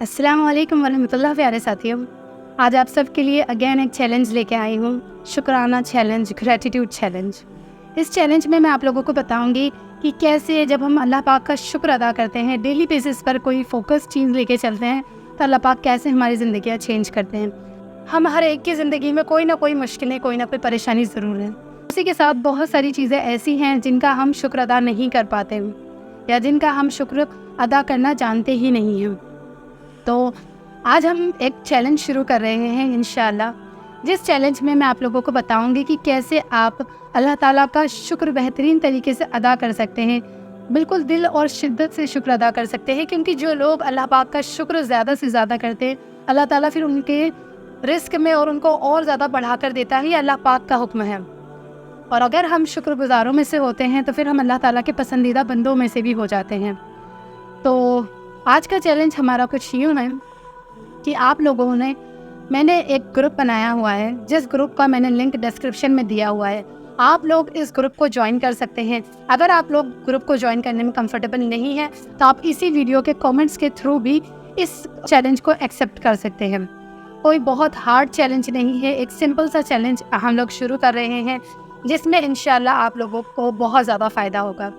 अस्सलाम वालेकुम वरहमतुल्लाह। प्यारे साथियों, आज आप सबके लिए अगेन एक चैलेंज लेके आई हूँ, शुक्राना चैलेंज, ग्रैटिट्यूड चैलेंज। इस चैलेंज में मैं आप लोगों को बताऊंगी कि कैसे जब हम अल्लाह पाक का शुक्र अदा करते हैं, डेली बेसिस पर कोई फोकस चीज़ लेके चलते हैं, तो अल्लाह पाक कैसे हमारी ज़िंदगियाँ चेंज करते हैं। हम हर एक की ज़िंदगी में कोई ना कोई मुश्किलें, कोई ना कोई परेशानी ज़रूर है। उसी के साथ बहुत सारी चीज़ें ऐसी हैं जिनका हम शुक्र अदा नहीं कर पाते हैं या जिनका हम शुक्र अदा करना जानते ही नहीं हैं। तो आज हम एक चैलेंज शुरू कर रहे हैं इंशाल्लाह, जिस चैलेंज में मैं आप लोगों को बताऊंगी कि कैसे आप अल्लाह ताला का शुक्र बेहतरीन तरीके से अदा कर सकते हैं, बिल्कुल दिल और शिद्दत से शुक्र अदा कर सकते हैं। क्योंकि जो लोग अल्लाह पाक का शुक्र ज़्यादा से ज़्यादा करते हैं, अल्लाह ताला फिर उनके रिस्क में और उनको और ज़्यादा बढ़ा कर देता है। ये अल्लाह पाक का हुक्म है। और अगर हम शुक्रगुजारों में से होते हैं तो फिर हम अल्लाह ताला के पसंदीदा बंदों में से भी हो जाते हैं। तो आज का चैलेंज हमारा कुछ यूँ है कि आप लोगों ने मैंने एक ग्रुप बनाया हुआ है, जिस ग्रुप का मैंने लिंक डिस्क्रिप्शन में दिया हुआ है। आप लोग इस ग्रुप को ज्वाइन कर सकते हैं। अगर आप लोग ग्रुप को ज्वाइन करने में कंफर्टेबल नहीं है तो आप इसी वीडियो के कमेंट्स के थ्रू भी इस चैलेंज को एक्सेप्ट कर सकते हैं। कोई बहुत हार्ड चैलेंज नहीं है, एक सिंपल सा चैलेंज हम लोग शुरू कर रहे हैं, जिसमें इंशाल्लाह आप लोगों को बहुत ज़्यादा फ़ायदा होगा।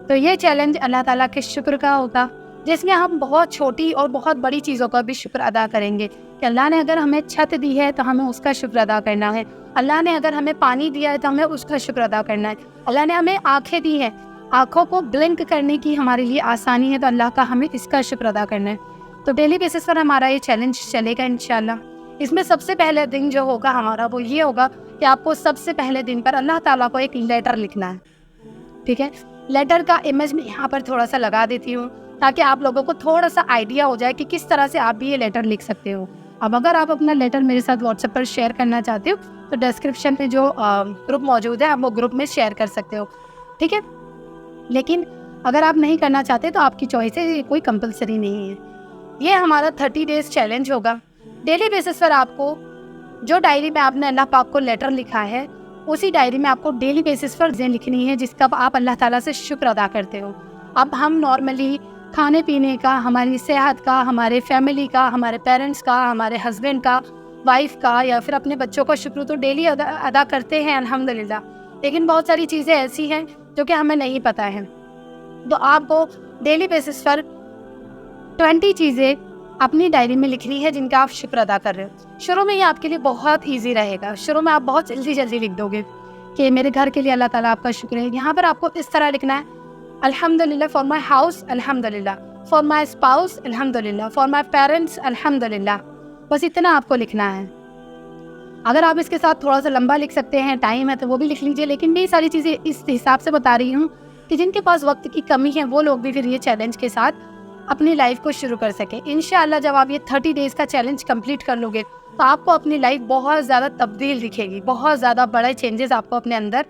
तो ये चैलेंज अल्लाह ताला के शुक्र का होगा, जिसमें हम बहुत छोटी और बहुत बड़ी चीज़ों का भी शुक्र अदा करेंगे कि अल्लाह ने अगर हमें छत दी है तो हमें उसका शुक्र अदा करना है। अल्लाह ने अगर हमें पानी दिया है तो हमें उसका शुक्र अदा करना है। अल्लाह ने हमें आँखें दी हैं, आँखों को ब्लिंक करने की हमारे लिए आसानी है, तो अल्लाह का हमें इसका शुक्र अदा करना है। तो डेली बेसिस पर हमारा ये चैलेंज चलेगा इंशाल्लाह। इसमें सबसे पहले दिन जो होगा हमारा वो ये होगा कि आपको सबसे पहले दिन पर अल्लाह ताला को एक लेटर लिखना है। ठीक है, लेटर का इमेज मैं यहाँ पर थोड़ा सा लगा देती हूँ ताकि आप लोगों को थोड़ा सा आइडिया हो जाए कि किस तरह से आप भी ये लेटर लिख सकते हो। अब अगर आप अपना लेटर मेरे साथ व्हाट्सएप पर शेयर करना चाहते हो तो डिस्क्रिप्शन में जो ग्रुप मौजूद है आप वो ग्रुप में शेयर कर सकते हो। ठीक है, लेकिन अगर आप नहीं करना चाहते तो आपकी चॉइस है, ये कोई कंपलसरी नहीं है। ये हमारा 30 डेज चैलेंज होगा। डेली बेसिस पर आपको जो डायरी में आपने अल्लाह पाक को लेटर लिखा है, उसी डायरी में आपको डेली बेसिस पर चीज़ें लिखनी है जिसका आप अल्लाह ताला से शुक्र अदा करते हो। अब हम नॉर्मली खाने पीने का, हमारी सेहत का, हमारे फैमिली का, हमारे पेरेंट्स का, हमारे हस्बैंड का, वाइफ का या फिर अपने बच्चों का शुक्र तो डेली अदा करते हैं अल्हम्दुलिल्लाह। लेकिन बहुत सारी चीज़ें ऐसी हैं जो कि हमें नहीं पता है। तो आपको डेली बेसिस पर 20 चीज़ें अपनी डायरी में लिखनी है जिनका आप शुक्र अदा कर रहे हो। शुरू में ये आपके लिए बहुत ईजी रहेगा। शुरू में आप बहुत जल्दी जल्दी लिख दोगे कि मेरे घर के लिए अल्लाह ताला आपका शुक्र है। यहाँ पर आपको इस तरह लिखना है, अल्हम्दुलिल्लाह फॉर माई हाउस, अल्हम्दुलिल्लाह फॉर माई स्पाउस, अल्हम्दुलिल्लाह फॉर माई पेरेंट्स, अल्हम्दुलिल्लाह। बस इतना आपको लिखना है। अगर आप इसके साथ थोड़ा सा लंबा लिख सकते हैं, टाइम है तो वो भी लिख लीजिए, लेकिन मैं ये सारी चीज़ें इस हिसाब से बता रही हूँ कि जिनके पास वक्त की कमी है वो लोग भी फिर ये चैलेंज के साथ अपनी लाइफ को शुरू कर सकें। इंशाअल्लाह जब आप ये 30 डेज़ का चैलेंज कंप्लीट कर लोगे तो आपको अपनी लाइफ बहुत ज़्यादा तब्दील दिखेगी, बहुत ज़्यादा बड़े चेंजेस आपको अपने अंदर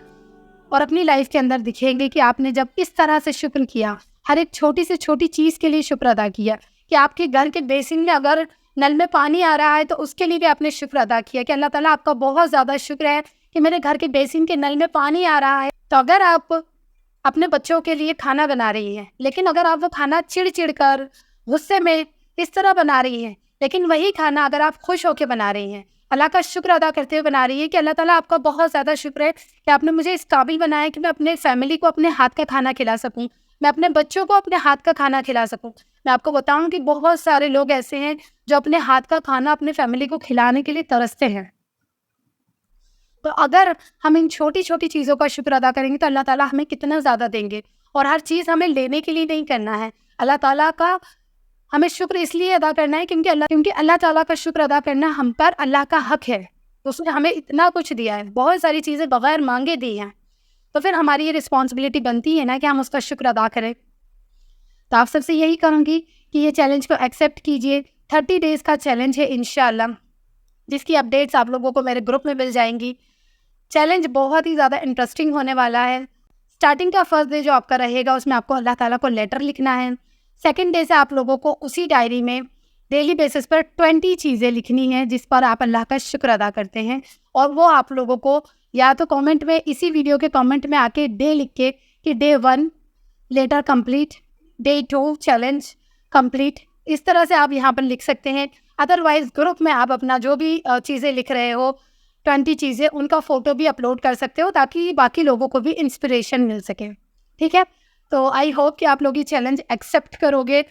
और अपनी लाइफ के अंदर दिखेंगे कि आपने जब इस तरह से शुक्र किया, हर एक छोटी से छोटी चीज़ के लिए शुक्र अदा किया। कि आपके घर के बेसिन में अगर नल में पानी आ रहा है तो उसके लिए भी आपने शुक्र अदा किया कि अल्लाह ताला आपका बहुत ज़्यादा शुक्र है कि मेरे घर के बेसिन के नल में पानी आ रहा है। तो अगर आप अपने बच्चों के लिए खाना बना रही हैं, लेकिन अगर आप वो खाना चिड़ कर, गुस्से में इस तरह बना रही हैं, लेकिन वही खाना अगर आप खुश होकर बना रही हैं, अल्लाह का शुक्र अदा करते हुए बना रही है कि अल्लाह ताला आपका बहुत ज़्यादा शुक्र है कि आपने मुझे इस काबिल बनाया कि मैं अपने फैमिली को अपने हाथ का खाना खिला सकूं, मैं अपने बच्चों को अपने हाथ का खाना खिला सकूं। मैं आपको बताऊं कि बहुत सारे लोग ऐसे हैं जो अपने हाथ का खाना अपने फैमिली को खिलाने के लिए तरसते हैं। तो अगर हम इन छोटी छोटी चीज़ों का शुक्र अदा करेंगे तो अल्लाह ताला हमें कितना ज़्यादा देंगे। और हर चीज़ हमें लेने के लिए नहीं करना है, अल्लाह ताला का हमें शुक्र इसलिए अदा करना है क्योंकि अल्लाह ताला का शुक्र अदा करना हम पर अल्लाह का हक है। उसने हमें इतना कुछ दिया है, बहुत सारी चीज़ें बगैर मांगे दी हैं, तो फिर हमारी ये रिस्पॉन्सिबिलिटी बनती है ना कि हम उसका शुक्र अदा करें। तो आप सबसे यही कहूँगी कि ये चैलेंज को एक्सेप्ट कीजिए। 30 डेज़ का चैलेंज है इंशाअल्लाह, जिसकी अपडेट्स आप लोगों को मेरे ग्रुप में मिल जाएंगी। चैलेंज बहुत ही ज़्यादा इंटरेस्टिंग होने वाला है। स्टार्टिंग का फर्स्ट डे जो आपका रहेगा उसमें आपको अल्लाह ताला को लेटर लिखना है। सेकंड डे से आप लोगों को उसी डायरी में डेली बेसिस पर 20 चीज़ें लिखनी है जिस पर आप अल्लाह का शुक्र अदा करते हैं। और वो आप लोगों को या तो कमेंट में, इसी वीडियो के कमेंट में आके डे लिख के कि day 1 letter complete, day 2 challenge complete, इस तरह से आप यहाँ पर लिख सकते हैं। अदरवाइज़ ग्रुप में आप अपना जो भी चीज़ें लिख रहे हो 20 चीज़ें, उनका फ़ोटो भी अपलोड कर सकते हो ताकि बाकी लोगों को भी इंस्पिरेशन मिल सके। ठीक है? तो आई होप कि आप लोग ये चैलेंज एक्सेप्ट करोगे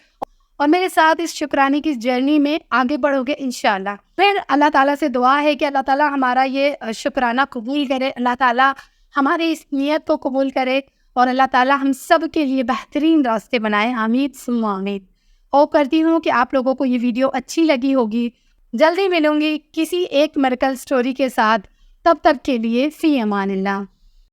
और मेरे साथ इस शुक्राने की जर्नी में आगे बढ़ोगे इंशाल्लाह। फिर अल्लाह ताला से दुआ है कि अल्लाह ताला हमारा ये शुक्राना कबूल करे, अल्लाह ताला हमारी इस नियत को कबूल करे और अल्लाह ताला हम सब के लिए बेहतरीन रास्ते बनाए। आमीन सुम्मा आमीन। होप करती हूँ कि आप लोगों को ये वीडियो अच्छी लगी होगी। जल्दी मिलूंगी किसी एक मिरेकल स्टोरी के साथ। तब तक के लिए फ़ी अमानिल्लाह।